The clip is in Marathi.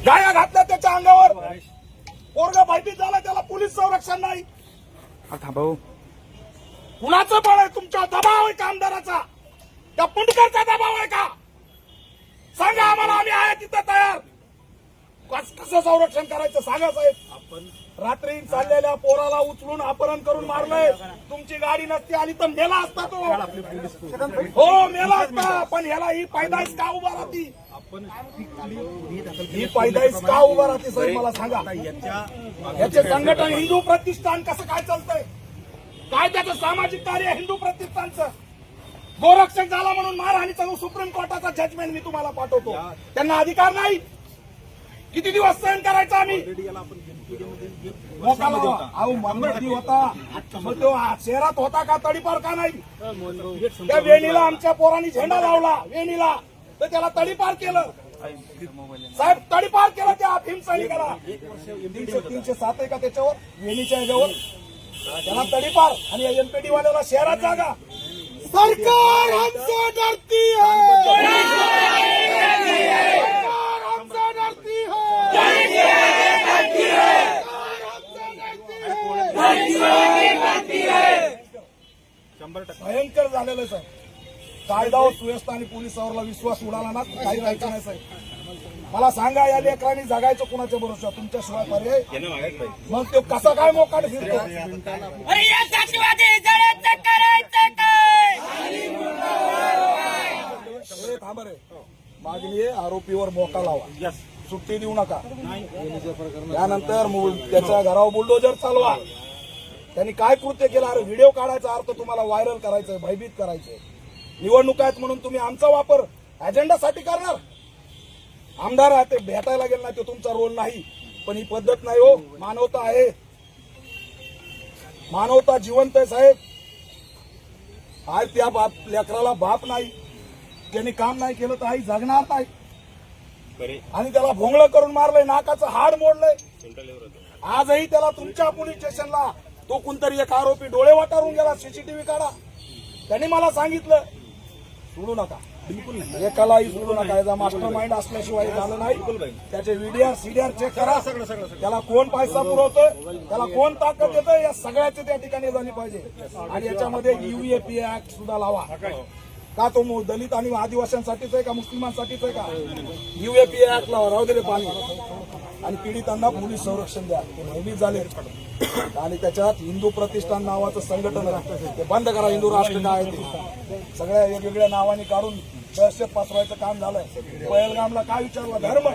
गाया घातल्या त्याच्या अंगावर, पोरगा भयभीत झाला, त्याला पोलीस संरक्षण नाही. थांबव. कुणाचं बळ आहे? तुमचा दबाव आहे का आमदाराचा? त्या पुंडकरचा दबाव आहे का? सांगा आम्हाला, आम्ही आहे तिथं तयार. कसं संरक्षण करायचं सांगा साहेब. आपण रात्री चाललेल्या पोराला उचलून अपहरण करून मारलंय. तुमची गाडी नसती आली तर मेला असता तो. हो मेला असता. पण ह्याला ही पैदाईस का उभा राहती? ही पैदाईस का उभा राहते साहेब मला सांगा. याचे संघटन हिंदू प्रतिष्ठान कसं काय चालतंय? काय त्याचं सामाजिक कार्य हिंदू प्रतिष्ठानचं? गोरक्षक झाला म्हणून मारहाणीचा सुप्रीम कोर्टाचा जजमेंट मी तुम्हाला पाठवतो. त्यांना अधिकार नाही. किती दिवस सहन करायचा आम्ही? मोका लावा. अहो मंदी होता मग तो शहरात होता का? तडीपार का नाही? त्या वेणीला आमच्या पोरांनी झेंडा लावला वेणीला, तर त्याला तडीपार केलं साहेब. तडीपार केलं त्या भीम सैनिकाला. 307 आहे का त्याच्यावर वेणीच्या ह्याच्यावर? त्याला तडीपार. आणि एनपीडी वाल्याला शहरात जागा. सरकार हमसे डरती है, सरकार हमसे डरती है. भयंकर झालेलं साहेब. कायदा व सुव्यवस्था आणि पोलिसावरला विश्वास उडाला ना काही राहायचं नाही साहेब. मला सांगा या लेकरांनी जगायचं कुणाच्या भरोसा? तुमच्याशिवाय पर्याय? मग तो कसा काय मोकाट फिरतो? थांब रे. मागणी आहे आरोपीवर मोका लावा, सुट्टी देऊ नका. त्यानंतर त्याच्या घरावर बुलडोजर चालवा. त्यांनी काय कृत्य केलं? अरे व्हिडिओ काढायचा अर्थ तुम्हाला व्हायरल करायचंय, भयभीत करायचंय. निवडणूक आहेत म्हणून तुम्ही आमचा वापर अजेंडासाठी करणार? आमदार आहे ते भेटायला गेलं नाही, तो तुमचा रोल नाही. पण ही पद्धत नाही हो. मानवता आहे, मानवता जिवंत आहे साहेब. आज त्या लेकराला बाप नाही, त्यांनी काम नाही केलं तर आई जगणार नाही. आणि त्याला भोंगळं करून मारलंय, नाकाचं हाड मोडलंय. आजही त्याला तुमच्या पोलीस स्टेशनला तो कोणतरी एक आरोपी डोळे वाटारून गेला. सीसीटीव्ही काढा. त्यांनी मला सांगितलं सोडू नका, बिलकुल नाही, एकालाही सोडू नका. याचा मास्टर माइंड असल्याशिवाय झालं नाही. त्याचे व्हीडीआर सीडीआर चेक करा. त्याला कोण पैसा पुरवतोय, त्याला कोण ताकद देतोय, या सगळ्याची त्या ठिकाणी झाली पाहिजे. आणि याच्यामध्ये यूएपी ऍक्ट सुद्धा लावा. का तो दलित आणि आदिवासींसाठीच आहे का मुस्लिमांसाठीच आहे का? यूएपी ऍक्ट लावा. राहू दे रे पाणी. आणि पीडितांना पोलीस संरक्षण द्या. ते भयभीत झाले. आणि त्याच्यात हिंदू प्रतिष्ठान नावाचं संघटन आहे, ते बंद करा. हिंदू राष्ट्र काय आहे ते सगळ्या वेगवेगळ्या नावाने काढून दहशत पसरवायचं काम झालंय. पहलगामला काय विचारलं? धर्म.